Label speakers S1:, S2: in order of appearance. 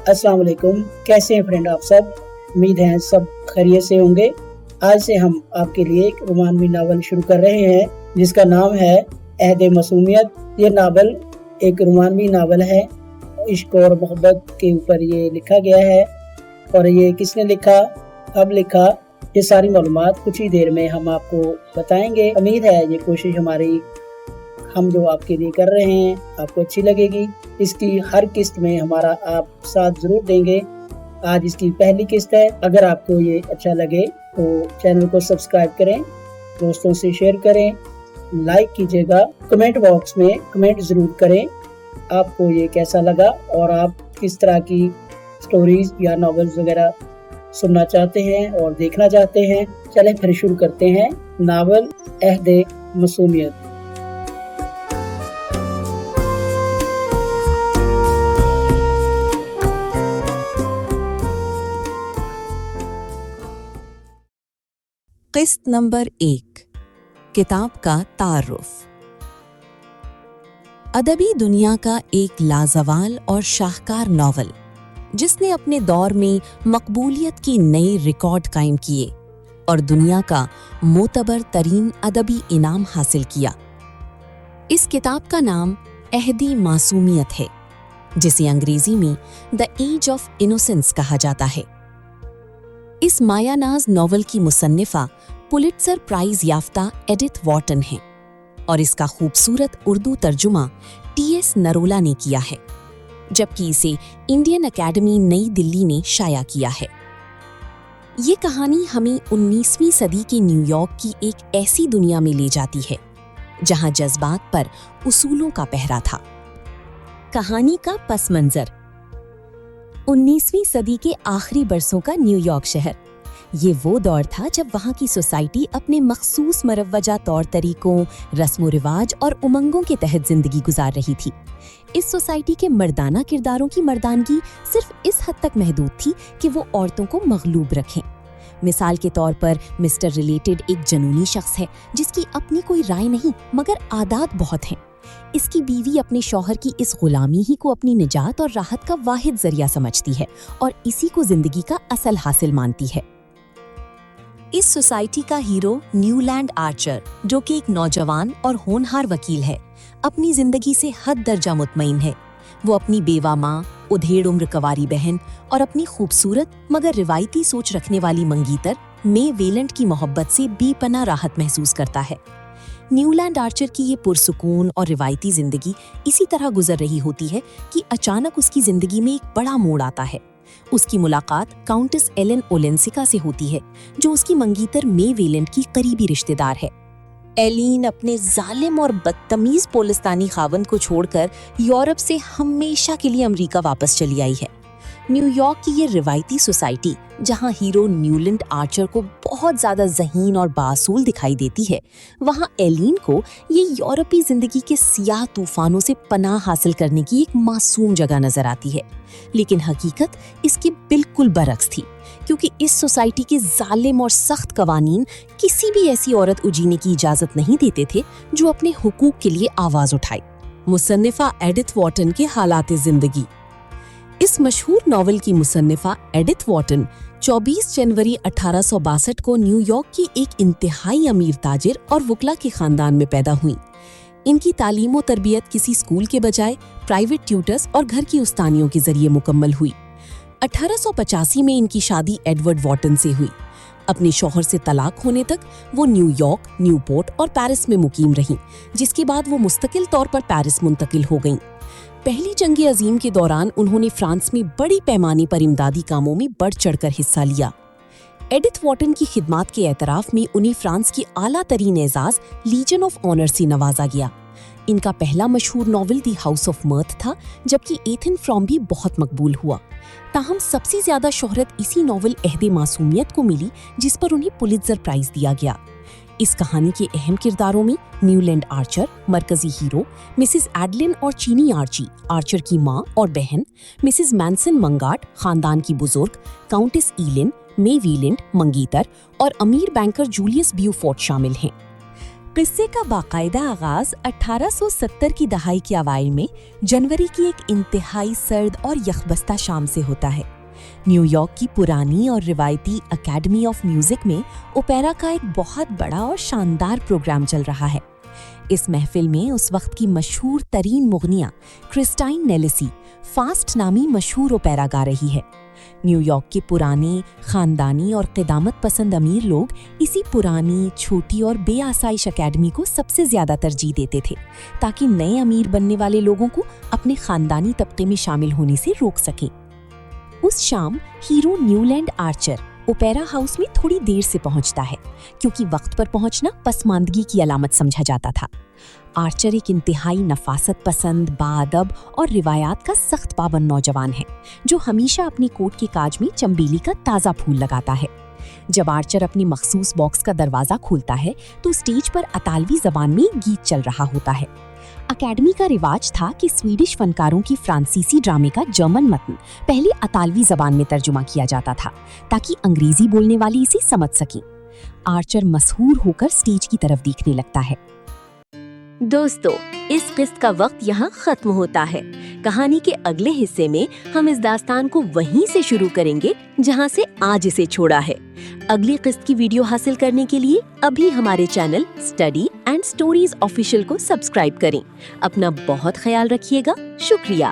S1: अस्सलाम वालेकुम। कैसे हैं फ्रेंड आप सब? उम्मीद है सब खैरियत से होंगे। आज से हम आपके लिए एक रोमानवी नावल शुरू कर रहे हैं जिसका नाम है अहद मासूमियत। ये नावल एक रोमानवी नावल है, इश्क और मोहब्बत के ऊपर ये लिखा गया है। और ये किसने लिखा, कब लिखा, ये सारी मालूमात कुछ ही देर में हम आपको बताएंगे। उम्मीद है ये कोशिश हमारी हम जो आपके लिए कर रहे हैं आपको अच्छी लगेगी। इसकी हर किस्त में हमारा आप साथ जरूर देंगे। आज इसकी पहली किस्त है। अगर आपको ये अच्छा लगे तो चैनल को सब्सक्राइब करें, दोस्तों से शेयर करें, लाइक कीजिएगा, कमेंट बॉक्स में कमेंट जरूर करें आपको ये कैसा लगा और आप किस तरह की स्टोरीज या नॉवेल्स वगैरह सुनना चाहते हैं और देखना चाहते हैं। चलें फिर शुरू करते हैं नावल अहद मासूमियत।
S2: किस्त नंबर 1, किताब का तारुफ। अदबी दुनिया का एक लाजवाल और शाहकार नॉवल जिसने अपने दौर में मकबूलियत की नई रिकॉर्ड कायम किए और दुनिया का मोतबर तरीन अदबी इनाम हासिल किया। इस किताब का नाम अहदी मासूमियत है, जिसे अंग्रेजी में द एज ऑफ इनोसेंस कहा जाता है। इस मायानाज नॉवल की मुसन्निफा पुलिट्जर प्राइज याफ्ता एडिथ वॉर्टन है और इसका खूबसूरत उर्दू तर्जुमा टी.एस. नरोला ने किया है, जबकि इसे इंडियन एकेडमी नई दिल्ली ने शाया किया है। ये कहानी हमें 19वीं सदी के न्यूयॉर्क की एक ऐसी दुनिया में ले जाती है जहां जज्बात पर उसूलों का पहरा था। कहानी का पस मंजर 19वीं सदी के आखिरी बरसों का न्यूयॉर्क शहर। ये वो दौर था जब वहाँ की सोसाइटी अपने मखसूस मरवजा तौर तरीकों, रस्म रिवाज और उमंगों के तहत जिंदगी गुजार रही थी। इस सोसाइटी के मर्दाना किरदारों की मर्दानगी सिर्फ इस हद तक महदूद थी कि वो औरतों को मगलूब रखें। मिसाल के तौर पर मिस्टर रिलेटेड एक जनूनी शख्स है जिसकी अपनी कोई राय नहीं मगर आदात बहुत हैं। इसकी बीवी अपने शौहर की इस गुलामी ही को अपनी निजात और राहत का वाहिद जरिया समझती है और इसी को जिंदगी का असल हासिल मानती है। इस सोसाइटी का हीरो न्यूलैंड आर्चर, जो कि एक नौजवान और होनहार वकील है, अपनी जिंदगी से हद दर्जा मुतमईन है। वो अपनी बेवा माँ, उधेड़ उम्र कवारी बहन और अपनी खूबसूरत मगर रिवायती सोच रखने वाली मंगीतर मे वेलेंट की मोहब्बत से बेपनाह राहत महसूस करता है। न्यूलैंड आर्चर की ये पुरसुकून और रिवायती जिंदगी इसी तरह गुजर रही होती है कि अचानक उसकी जिंदगी में एक बड़ा मोड़ आता है। उसकी मुलाकात काउंटेस एलेन ओलेंसिका से होती है, जो उसकी मंगीतर मे वेलेंट की करीबी रिश्तेदार है। एलिन अपने जालिम और बदतमीज पोलिस्तानी खावंद को छोड़कर यूरोप से हमेशा के लिए अमेरिका वापस चली आई है। न्यूयॉर्क की ये रिवायती सोसाइटी, जहां हीरो न्यूलैंड आर्चर को बहुत ज्यादा ज़हीन और बासूल दिखाई देती है, वहां एलिन को ये यूरोपी जिंदगी के सियाह तूफानों से पनाह हासिल करने की एक मासूम जगह नजर आती है। लेकिन हकीकत इसके बिल्कुल बरक्स थी, क्योंकि इस सोसाइटी के जालिम और सख्त कवानीन किसी भी ऐसी औरत उजीने की इजाजत नहीं देते थे जो अपने हुकूक के लिए आवाज उठाए। मुसन्निफा एडिथ वॉर्टन के हालात जिंदगी। इस मशहूर नॉवल की मुसन्निफा एडिथ वॉर्टन 24 जनवरी 1862 को न्यूयॉर्क की एक इंतहाई अमीर ताजिर और वकला के खानदान में पैदा हुई। इनकी तालीम और तरबियत किसी स्कूल के बजाय प्राइवेट ट्यूटर्स और घर की उस्तानियों के जरिए मुकम्मल हुई। 1885 में इनकी शादी एडवर्ड वॉर्टन से हुई। अपने शौहर से तलाक होने तक वो न्यूयॉर्क, न्यूपोर्ट और पेरिस में मुकीम रहीं, जिसके बाद वो मुस्तकिल तौर पर पेरिस मुंतकिल हो गईं। पहली जंग अजीम के दौरान उन्होंने फ्रांस में बड़ी पैमाने पर इमदादी कामों में बढ़ चढ़कर हिस्सा लिया। एडिथ वॉर्टन की खिदमात के एतराफ में उन्हें फ्रांस की आला तरीन एजाज लीजन ऑफ ऑनर से नवाजा गया। इनका पहला मशहूर नॉवल दी हाउस ऑफ मर्थ था, जबकि एथन फ्रॉम भी बहुत मकबूल हुआ। ताहम सबसे ज्यादा शोहरत इसी नॉवल अहद मासूमियत को मिली, जिस पर उन्हें पुलित्जर प्राइज दिया गया। इस कहानी के अहम किरदारों में न्यूलैंड आर्चर, मरकजी हीरो, मिसेस एडलिन और चीनी आर्ची, आर्चर की माँ और बहन, मिसेस मैनसन मंगाट, खानदान की बुजुर्ग, काउंटेस ईलिन, मे वीलेंट, मंगीतर और अमीर बैंकर जूलियस ब्यूफोर्ट शामिल हैं। قصے کا باقاعدہ آغاز 1870 کی دہائی کے اوائل میں جنوری کی ایک انتہائی سرد اور یخبستہ شام سے ہوتا ہے۔ نیو یارک کی پرانی اور روایتی اکیڈمی آف میوزک میں اوپیرا کا ایک بہت بڑا اور شاندار پروگرام چل رہا ہے۔ اس محفل میں اس وقت کی مشہور ترین مغنیہ کرسٹائن نیلسی فاسٹ نامی مشہور اوپیرا گا رہی ہے۔ نیو یارک کے پرانے خاندانی اور قدامت پسند امیر لوگ اسی پرانی، چھوٹی اور بے آسائش اکیڈمی کو سب سے زیادہ ترجیح دیتے تھے تاکہ نئے امیر بننے والے لوگوں کو اپنے خاندانی طبقے میں شامل ہونے سے روک سکیں۔ اس شام ہیرو نیولینڈ آرچر اوپیرا ہاؤس میں تھوڑی دیر سے پہنچتا ہے کیونکہ وقت پر پہنچنا پسماندگی کی علامت سمجھا جاتا تھا۔ آرچر ایک انتہائی نفاست پسند، باادب اور روایات کا سخت پابند نوجوان ہے جو ہمیشہ اپنی کوٹ کے کاج میں چمبیلی کا تازہ پھول لگاتا ہے۔ جب آرچر اپنی مخصوص باکس کا دروازہ کھولتا ہے تو اسٹیج پر اطالوی زبان میں گیت چل رہا ہوتا ہے۔ اکیڈمی کا رواج تھا کہ سویڈش فنکاروں کی فرانسیسی ڈرامے کا جرمن متن پہلے اطالوی زبان میں ترجمہ کیا جاتا تھا تاکہ انگریزی بولنے والی اسے سمجھ سکیں۔ آرچر مسحور ہو کر اسٹیج کی طرف دیکھنے لگتا ہے۔
S3: دوستو، اس قسط کا وقت یہاں ختم ہوتا ہے۔ کہانی کے اگلے حصے میں ہم اس داستان کو وہیں سے شروع کریں گے جہاں سے آج اسے چھوڑا ہے۔ اگلی قسط کی ویڈیو حاصل کرنے کے لیے ابھی ہمارے channel study and stories official کو سبسکرائب کریں۔ اپنا بہت خیال رکھیے گا۔ شکریہ۔